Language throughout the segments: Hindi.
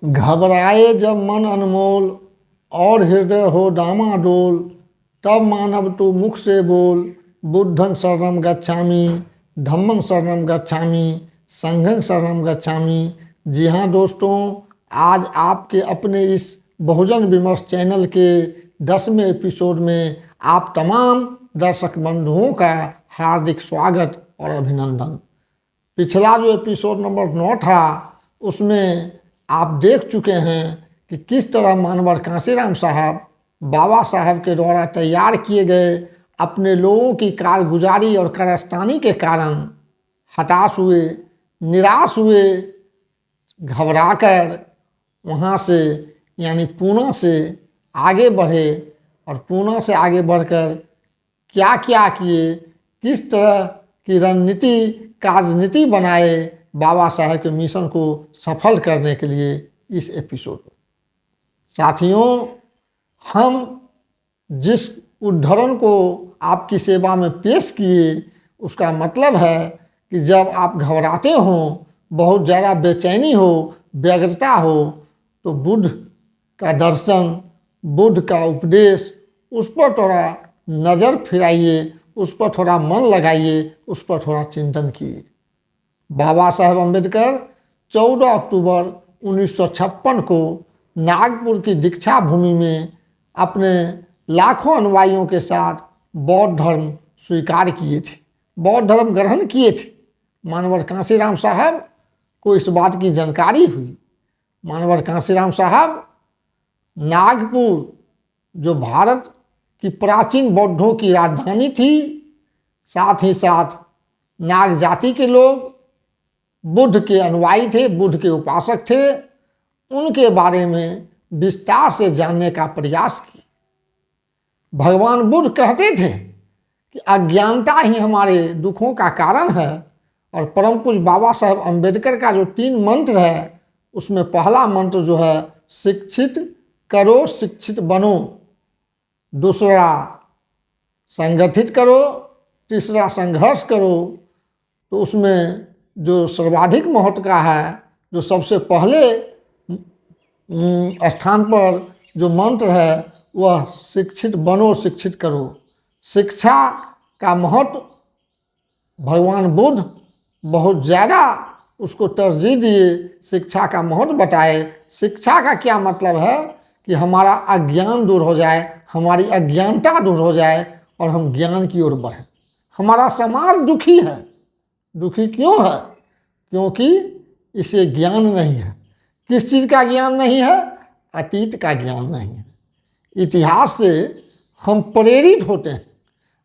घबराए जब मन अनमोल और हृदय हो डामाडोल, तब मानव तू मुख से बोल, बुद्धं शरणं गच्छामि, धम्मं शरणं गच्छामि, संघं शरणं गच्छामि। जी हाँ दोस्तों, आज आपके अपने इस बहुजन विमर्श चैनल के 10वें एपिसोड में आप तमाम दर्शक बंधुओं का हार्दिक स्वागत और अभिनंदन। पिछला जो एपिसोड नंबर 9 था उसमें आप देख चुके हैं कि किस तरह मानवर कांशीराम साहब बाबा साहब के द्वारा तैयार किए गए अपने लोगों की कारगुजारी और कारस्तानी के कारण हताश हुए, निराश हुए, घबराकर वहाँ से यानी पूना से आगे बढ़े और पूना से आगे बढ़कर क्या क्या किए, किस तरह की रणनीति राजनीति बनाए बाबा साहब के मिशन को सफल करने के लिए इस एपिसोड में। साथियों, हम जिस उद्धरण को आपकी सेवा में पेश किए उसका मतलब है कि जब आप घबराते हो, बहुत ज़्यादा बेचैनी हो, व्यग्रता हो, तो बुद्ध का दर्शन, बुद्ध का उपदेश, उस पर थोड़ा नज़र फिराइए, उस पर थोड़ा मन लगाइए, उस पर थोड़ा चिंतन किए। बाबा साहब अम्बेडकर 14 अक्टूबर 1956 को नागपुर की दीक्षा भूमि में अपने लाखों अनुयायियों के साथ बौद्ध धर्म स्वीकार किए थे, बौद्ध धर्म ग्रहण किए थे। मानवर कांशीराम साहब को इस बात की जानकारी हुई। मानवर कांशीराम साहब नागपुर, जो भारत की प्राचीन बौद्धों की राजधानी थी, साथ ही साथ नाग जाति के लोग बुद्ध के अनुयायी थे, बुद्ध के उपासक थे, उनके बारे में विस्तार से जानने का प्रयास किया। भगवान बुद्ध कहते थे कि अज्ञानता ही हमारे दुखों का कारण है, और परम पूज्य बाबा साहब अम्बेडकर का जो 3 मंत्र है उसमें पहला मंत्र जो है शिक्षित करो शिक्षित बनो, दूसरा संगठित करो, तीसरा संघर्ष करो। तो उसमें जो सर्वाधिक महत्व का है, जो सबसे पहले स्थान पर जो मंत्र है वह शिक्षित बनो शिक्षित करो। शिक्षा का महत्व भगवान बुद्ध बहुत ज़्यादा उसको तरजीह दिए, शिक्षा का महत्व बताए। शिक्षा का क्या मतलब है कि हमारा अज्ञान दूर हो जाए, हमारी अज्ञानता दूर हो जाए और हम ज्ञान की ओर बढ़ें। हमारा समाज दुखी है। दुखी क्यों है? क्योंकि इसे ज्ञान नहीं है। किस चीज़ का ज्ञान नहीं है? अतीत का ज्ञान नहीं है। इतिहास से हम प्रेरित होते हैं।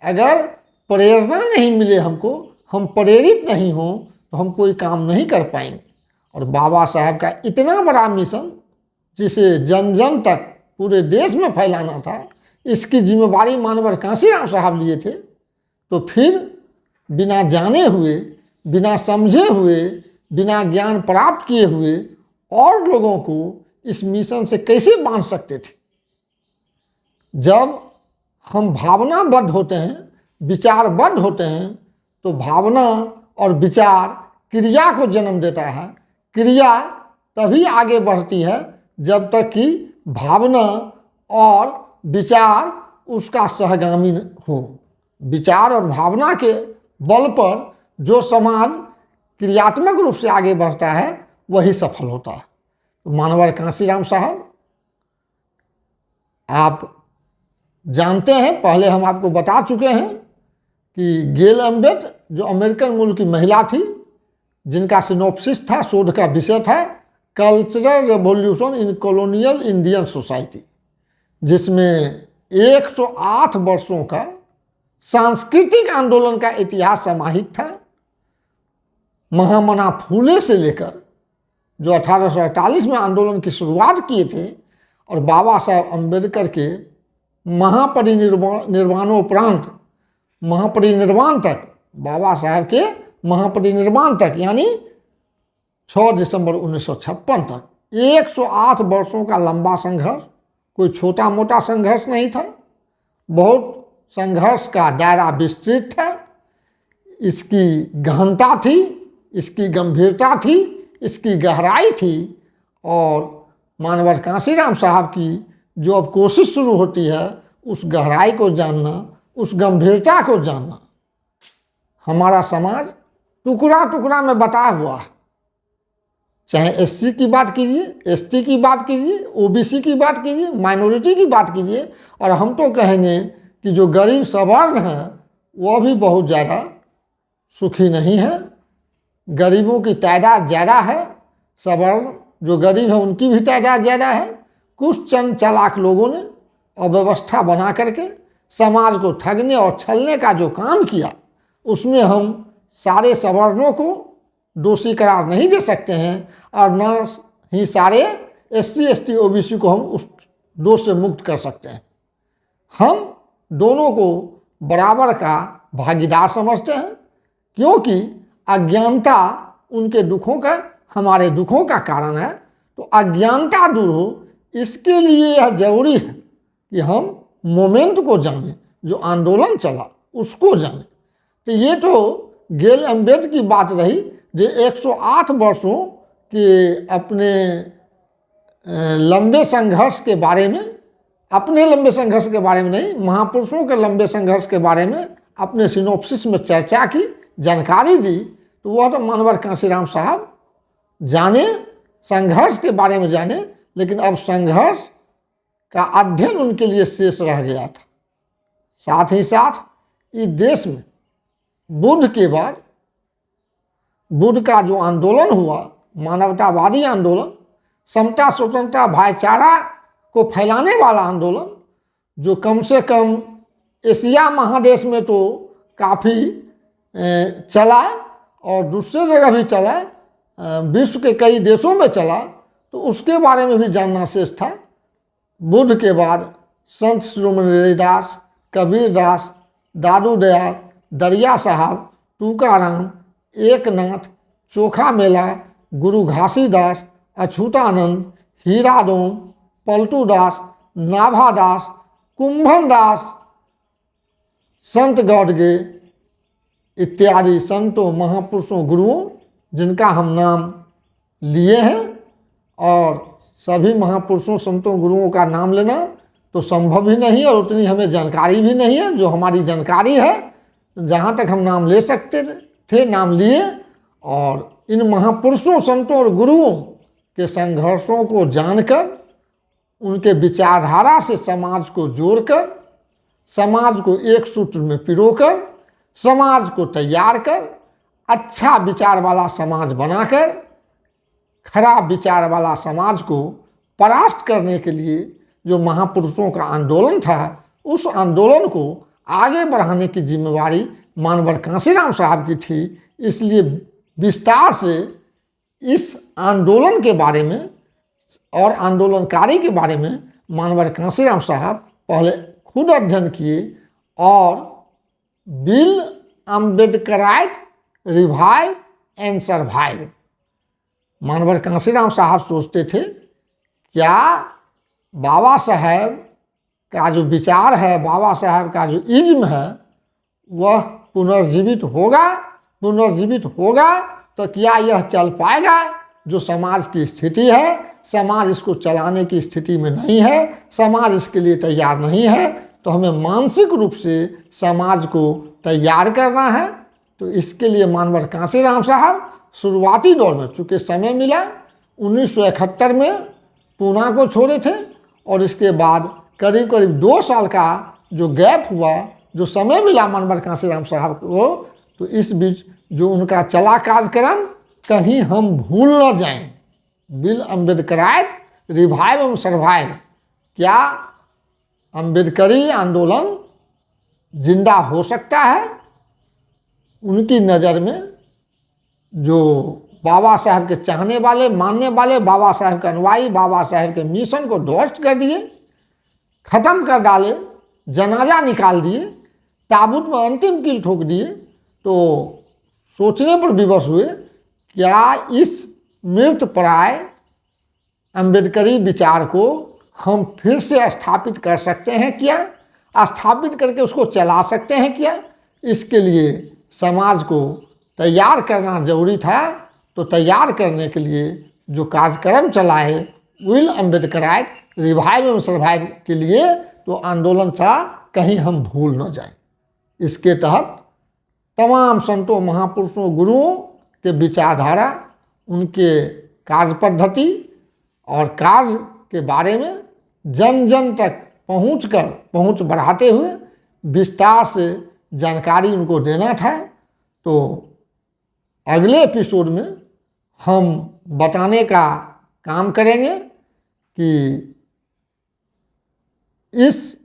अगर प्रेरणा नहीं मिले हमको, हम प्रेरित नहीं हों, तो हम कोई काम नहीं कर पाएंगे। और बाबा साहब का इतना बड़ा मिशन, जिसे जन जन तक पूरे देश में फैलाना था, इसकी जिम्मेवारी मानवर कांशीराम साहब लिए थे। तो फिर बिना जाने हुए, बिना समझे हुए, बिना ज्ञान प्राप्त किए हुए और लोगों को इस मिशन से कैसे बांध सकते थे? जब हम भावनाबद्ध होते हैं, विचारबद्ध होते हैं, तो भावना और विचार क्रिया को जन्म देता है। क्रिया तभी आगे बढ़ती है जब तक कि भावना और विचार उसका सहगामी हो। विचार और भावना के बल पर जो समाज क्रियात्मक रूप से आगे बढ़ता है वही सफल होता है। तो मानवर कांशीराम साहब, आप जानते हैं, पहले हम आपको बता चुके हैं कि गेल अम्बेट जो अमेरिकन मूल की महिला थी, जिनका सिनोप्सिस था, शोध का विषय था cultural revolution in colonial Indian society, जिसमें 108 वर्षों का सांस्कृतिक आंदोलन का इतिहास समाहित था। महामना फूले से लेकर जो 1848 में आंदोलन की शुरुआत किए थे और बाबा साहब अम्बेडकर के महापरिनिर्वाणोपरांत, महापरिनिर्वाण तक, बाबा साहब के महापरिनिर्वाण तक यानी 6 दिसंबर 1956 तक 108 वर्षों का लंबा संघर्ष कोई छोटा मोटा संघर्ष नहीं था। बहुत संघर्ष का दायरा विस्तृत था। इसकी गहनता थी, इसकी गंभीरता थी, इसकी गहराई थी और मानवर कांशीराम साहब की जो अब कोशिश शुरू होती है, उस गहराई को जानना, उस गंभीरता को जानना। हमारा समाज टुकड़ा टुकड़ा में बटा हुआ है, चाहे एससी की बात कीजिए, एसटी की बात कीजिए, ओबीसी की बात कीजिए, माइनॉरिटी की बात कीजिए, और हम तो कहेंगे कि जो गरीब सवर्ण है वह भी बहुत ज़्यादा सुखी नहीं है। गरीबों की तादाद ज़्यादा है, सवर्ण जो गरीब है उनकी भी तादाद ज़्यादा है। कुछ चंद चालाक लोगों ने अव्यवस्था बना करके समाज को ठगने और छलने का जो काम किया, उसमें हम सारे सवर्णों को दोषी करार नहीं दे सकते हैं, और न ही सारे एससी एसटी ओबीसी को हम उस दोष से मुक्त कर सकते हैं। हम दोनों को बराबर का भागीदार समझते हैं, क्योंकि अज्ञानता उनके दुखों का हमारे दुखों का कारण है। तो अज्ञानता दूर हो, इसके लिए यह जरूरी है कि हम मोमेंट को जानें, जो आंदोलन चला उसको जानें। तो ये तो गेल अम्बेड की बात रही, जो 108 वर्षों के अपने लंबे संघर्ष के बारे में, अपने लंबे संघर्ष के बारे में नहीं, महापुरुषों के लंबे संघर्ष के बारे में अपने सिनोप्सिस में चर्चा की, जानकारी दी। तो वह तो मानवर कांशीराम साहब जाने, संघर्ष के बारे में जाने, लेकिन अब संघर्ष का अध्ययन उनके लिए शेष रह गया था। साथ ही साथ इस देश में बुद्ध के बाद बुद्ध का जो आंदोलन हुआ, मानवतावादी आंदोलन, समता स्वतंत्रता भाईचारा को फैलाने वाला आंदोलन, जो कम से कम एशिया महादेश में तो काफ़ी चला और दूसरे जगह भी चला, विश्व के कई देशों में चला, तो उसके बारे में भी जानना शेष था। बुद्ध के बाद संत शिरोमणि रविदास, कबीरदास, दादू दयाल, दरिया साहब, तुकाराम, एकनाथ, चोखा मेला, गुरु घासीदास, अछूतानंद, हीराडोम, पलटू दास, नाभादास, कुंभन दास, संत गौडगे इत्यादि संतों, महापुरुषों, गुरुओं जिनका हम नाम लिए हैं। और सभी महापुरुषों, संतों, गुरुओं का नाम लेना तो संभव ही नहीं, और उतनी हमें जानकारी भी नहीं है। जो हमारी जानकारी है, जहाँ तक हम नाम ले सकते थे नाम लिए, और इन महापुरुषों, संतों और गुरुओं के संघर्षों को जानकर, उनके विचारधारा से समाज को जोड़कर, समाज को एक सूत्र में पिरोकर, समाज को तैयार कर, अच्छा विचार वाला समाज बनाकर, खराब विचार वाला समाज को परास्त करने के लिए जो महापुरुषों का आंदोलन था, उस आंदोलन को आगे बढ़ाने की जिम्मेवारी मानवर कांशीराम साहब की थी। इसलिए विस्तार से इस आंदोलन के बारे में और आंदोलनकारी के बारे में मानवर कांशीराम साहब पहले खुद अध्ययन किए, और बिल अम्बेडकराइट रिवाइव एंड सर्वाइव। मानवर कांशीराम साहब सोचते थे, क्या बाबा साहब का जो विचार है, बाबा साहब का जो इज्म है, वह पुनर्जीवित होगा तो क्या यह चल पाएगा? जो समाज की स्थिति है, समाज इसको चलाने की स्थिति में नहीं है, समाज इसके लिए तैयार नहीं है, तो हमें मानसिक रूप से समाज को तैयार करना है। तो इसके लिए मानवर कांशीराम साहब शुरुआती दौर में, चूँकि समय मिला, 1971 में पूना को छोड़े थे, और इसके बाद करीब करीब 2 साल का जो गैप हुआ, जो समय मिला मानवर कांशीराम साहब को, तो इस बीच जो उनका चला कार्यक्रम कहीं हम भूल न जाएं। Bill Ambedkarite revive and survive. क्या अम्बेडकरी आंदोलन जिंदा हो सकता है? उनकी नज़र में जो बाबा साहब के चाहने वाले, मानने वाले, बाबा साहब के अनुयायी, बाबा साहब के मिशन को ध्वस्त कर दिए, ख़त्म कर डाले, जनाजा निकाल दिए, ताबूत में अंतिम कील ठोक दिए, तो सोचने पर विवश हुए, क्या इस मृत प्राय अम्बेडकरी विचार को हम फिर से स्थापित कर सकते हैं क्या? स्थापित करके उसको चला सकते हैं क्या? इसके लिए समाज को तैयार करना जरूरी था। तो तैयार करने के लिए जो कार्यक्रम चलाए, will Ambedkarite revive and survive के लिए तो आंदोलन था, कहीं हम भूल न जाएं। इसके तहत तमाम संतों, महापुरुषों, गुरुओं के विचारधारा, उनके कार्य पद्धति और कार्य के बारे में जन जन तक पहुँच बढ़ाते हुए विस्तार से जानकारी उनको देना था। तो अगले एपिसोड में हम बताने का काम करेंगे कि इस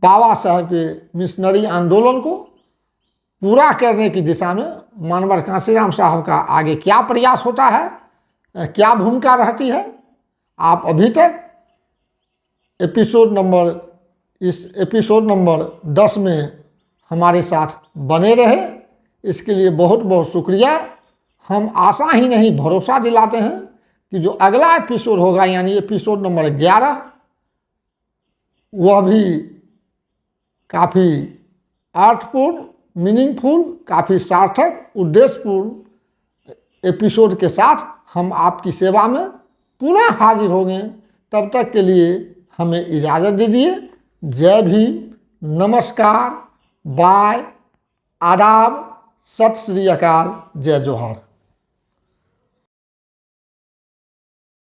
बाबा साहब के मिशनरी आंदोलन को पूरा करने की दिशा में मानवर कांशीराम साहब का आगे क्या प्रयास होता है, क्या भूमिका रहती है। आप अभी तक इस एपिसोड नंबर 10 में हमारे साथ बने रहे, इसके लिए बहुत बहुत शुक्रिया। हम आशा ही नहीं भरोसा दिलाते हैं कि जो अगला एपिसोड होगा, यानी एपिसोड नंबर 11, वह भी काफ़ी अर्थपूर्ण, मीनिंगफुल, काफ़ी सार्थक, उद्देश्यपूर्ण एपिसोड के साथ हम आपकी सेवा में पुनः हाजिर होंगे। तब तक के लिए हमें इजाज़त दीजिए। जय भीम, नमस्कार, बाय, आदाब, सत श्री अकाल, जय जोहर।